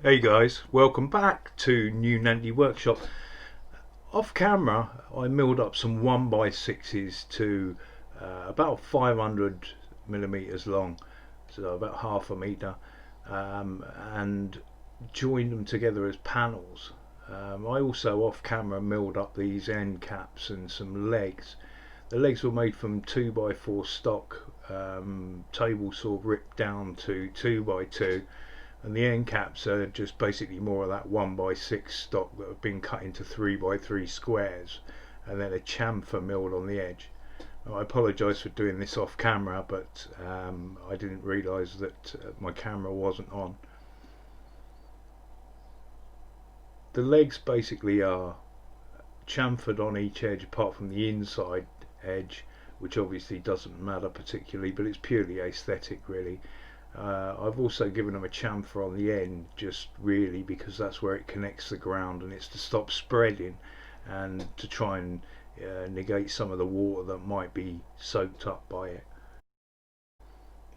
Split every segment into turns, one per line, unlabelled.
Hey guys, welcome back to New Nandy Workshop. Off camera, I milled up some 1x6s to about 500 millimeters long, so about half a meter, and joined them together as panels. I also off camera milled up these end caps and some legs. The legs were made from 2x4 stock, table saw ripped down to 2x2, and the end caps are just basically more of that 1x6 stock that have been cut into 3x3 squares, and then a chamfer milled on the edge. I apologise for doing this off camera, but I didn't realise that my camera wasn't on. The legs basically are chamfered on each edge apart from the inside edge, which obviously doesn't matter particularly, but it's purely aesthetic really. I've also given them a chamfer on the end, just really because that's where it connects the ground, and it's to stop spreading and to try and negate some of the water that might be soaked up by it.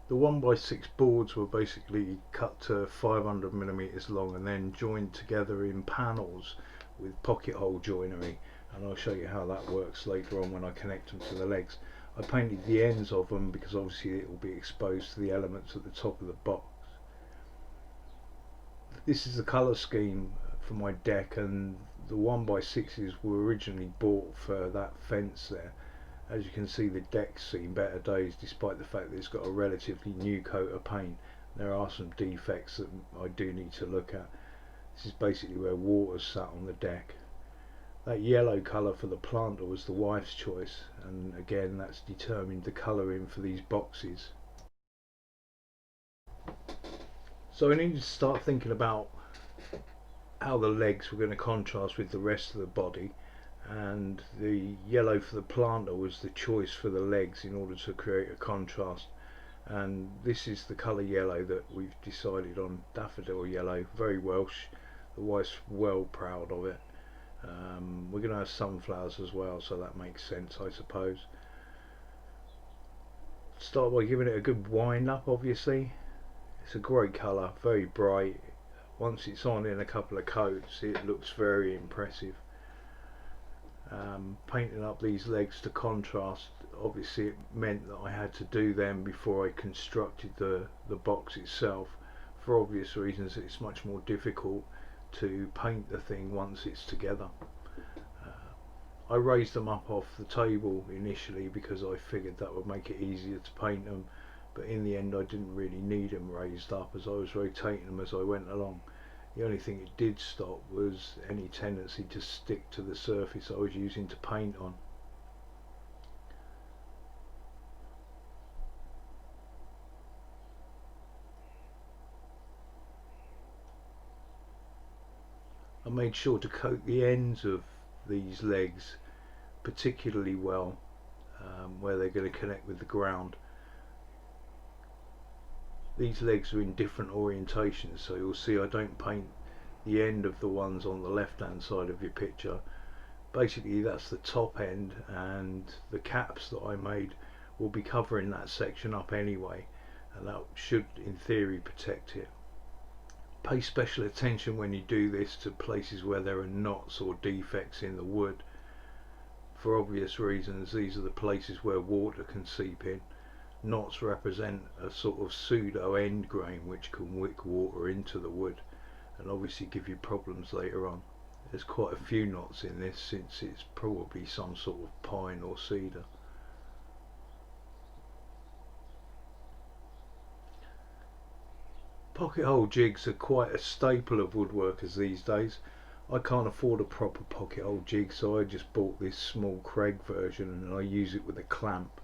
The 1x6 boards were basically cut to 500 millimeters long and then joined together in panels with pocket hole joinery, and I'll show you how that works later on when I connect them to the legs. I painted the ends of them because obviously it will be exposed to the elements at the top of the box. This is the colour scheme for my deck, and the 1x6s were originally bought for that fence there. As you can see, the deck's seen better days despite the fact that it's got a relatively new coat of paint. There are some defects that I do need to look at. This is basically where water's sat on the deck. That yellow colour for the planter was the wife's choice, and again that's determined the colouring for these boxes. So I needed to start thinking about how the legs were going to contrast with the rest of the body, and the yellow for the planter was the choice for the legs in order to create a contrast. And this is the colour yellow that we've decided on, daffodil yellow, very Welsh. The wife's well proud of it. We're going to have sunflowers as well, so that makes sense, I suppose. Start by giving it a good wind up. Obviously it's a great colour, very bright. Once it's on in a couple of coats it looks very impressive. Painting up these legs to contrast, obviously it meant that I had to do them before I constructed the box itself. For obvious reasons, it's much more difficult to paint the thing once it's together. I raised them up off the table initially because I figured that would make it easier to paint them, but in the end I didn't really need them raised up as I was rotating them as I went along. The only thing it did stop was any tendency to stick to the surface I was using to paint on. I made sure to coat the ends of these legs particularly well, where they're going to connect with the ground. These legs are in different orientations, so you'll see I don't paint the end of the ones on the left hand side of your picture. Basically that's the top end, and the caps that I made will be covering that section up anyway, and that should in theory protect it. Pay special attention when you do this to places where there are knots or defects in the wood. For obvious reasons, these are the places where water can seep in. Knots represent a sort of pseudo end grain which can wick water into the wood and obviously give you problems later on. There's quite a few knots in this since it's probably some sort of pine or cedar. Pocket hole jigs are quite a staple of woodworkers these days. I can't afford a proper pocket hole jig, so I just bought this small Craig version and I use it with a clamp.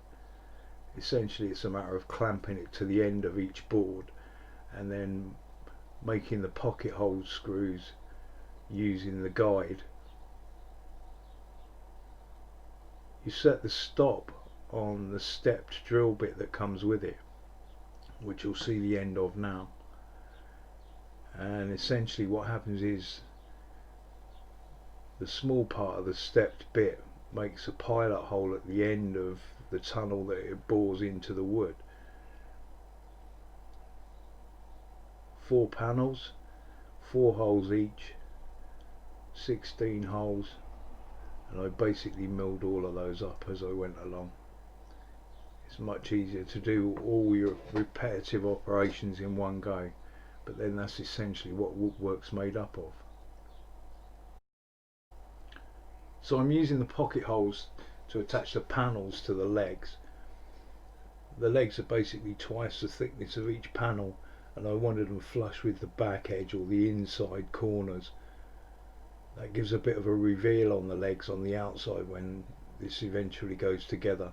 Essentially it's a matter of clamping it to the end of each board and then making the pocket hole screws using the guide. You set the stop on the stepped drill bit that comes with it, which you'll see the end of now, and essentially what happens is the small part of the stepped bit makes a pilot hole at the end of the tunnel that it bores into the wood. 4 panels, 4 holes each, 16 holes, and I basically milled all of those up as I went along. It's much easier to do all your repetitive operations in one go, but then that's essentially what woodwork's made up of. So I'm using the pocket holes to attach the panels to the legs. The legs are basically twice the thickness of each panel, and I wanted them flush with the back edge or the inside corners. That gives a bit of a reveal on the legs on the outside when this eventually goes together.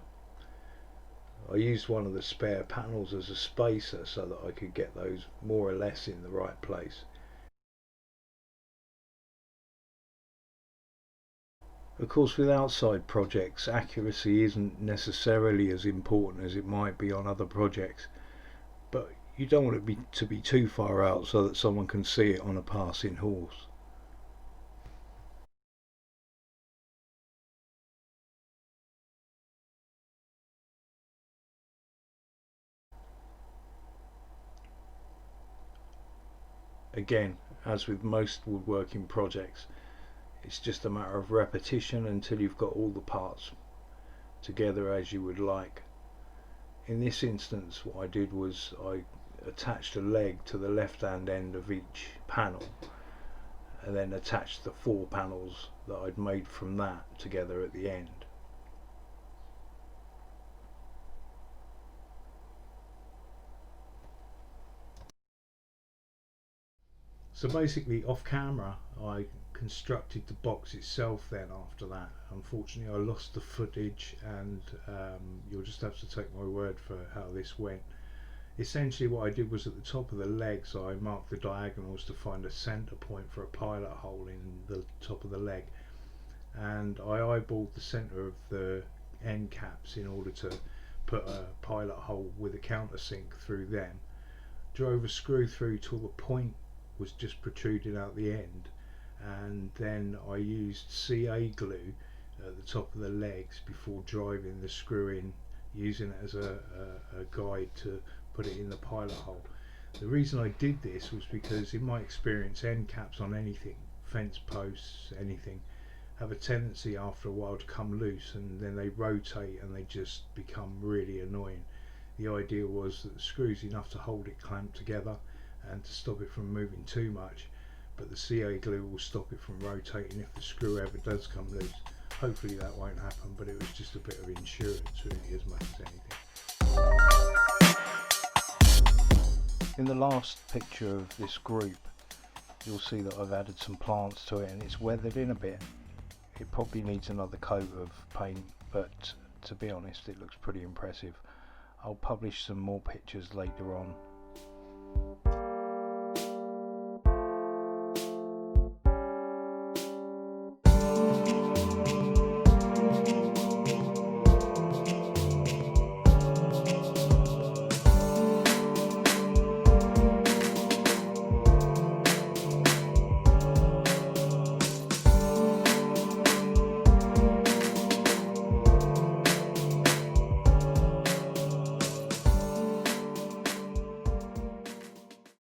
I used one of the spare panels as a spacer so that I could get those more or less in the right place. Of course, with outside projects, accuracy isn't necessarily as important as it might be on other projects, but you don't want it to be too far out so that someone can see it on a passing horse. Again, as with most woodworking projects, it's just a matter of repetition until you've got all the parts together as you would like. In this instance, what I did was I attached a leg to the left hand end of each panel, and then attached the 4 panels that I'd made from that together at the end. So basically, off camera I constructed the box itself then after that. Unfortunately I lost the footage, and you'll just have to take my word for how this went. Essentially what I did was, at the top of the legs I marked the diagonals to find a centre point for a pilot hole in the top of the leg, and I eyeballed the centre of the end caps in order to put a pilot hole with a countersink through them. Drove a screw through till the point was just protruding out the end, and then I used CA glue at the top of the legs before driving the screw in, using it as a guide to put it in the pilot hole. The reason I did this was because, in my experience, end caps on anything, fence posts, anything, have a tendency after a while to come loose, and then they rotate and they just become really annoying. The idea was that the screw's enough to hold it clamped together and to stop it from moving too much, but the CA glue will stop it from rotating if the screw ever does come loose. Hopefully that won't happen, but it was just a bit of insurance really, as much as anything. In the last picture of this group, you'll see that I've added some plants to it, and it's weathered in a bit. It probably needs another coat of paint, but to be honest, it looks pretty impressive. I'll publish some more pictures later on